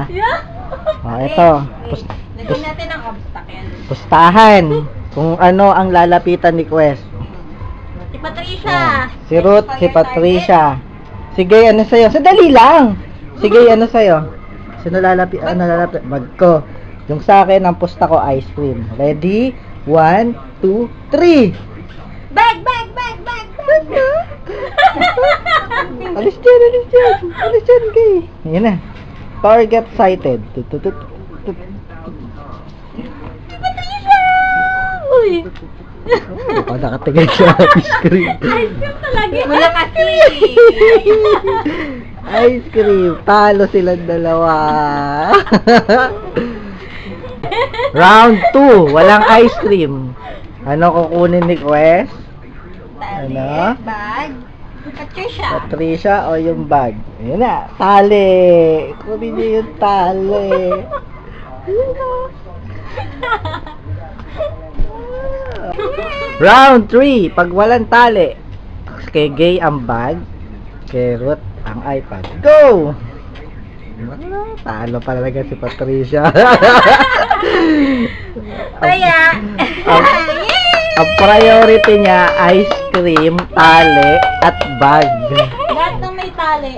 Yeah. Ito. Lagyan natin ang obstacle. Pustahan. Kung ano ang lalapitan ni Quest. Si Patricia. Si Ruth, si Patricia. Sige, ano sa'yo? Sadali lang. Sige, ano sa'yo? Sino lalapit? Ano lalapit? Bag ko. Yung sa akin, ang pusta ko, ice cream. Ready? 1, 2, 3. Bag. Alis dyan. Alis dyan, kay. Yan na. Target sighted. Tututut. Patricia! Uy! Oh, nakatingin sa ice cream. Ice cream talaga. Wala kasi. Ice cream. Talo silang dalawa. Round 2. Walang ice cream. Ano kukunin ni Quest? Ano? Bag. Patricia. Patricia o yung bag? Ayun na. Tali. Kunin niyo yung tali. Round 3. Pag walang tali. Kay Gay ang bag. Kay Ruth ang iPad. Go! Talo pa talaga si Patricia. Kaya. Ang priority niya, ice cream, tali, at bag. Lahat ng may tali.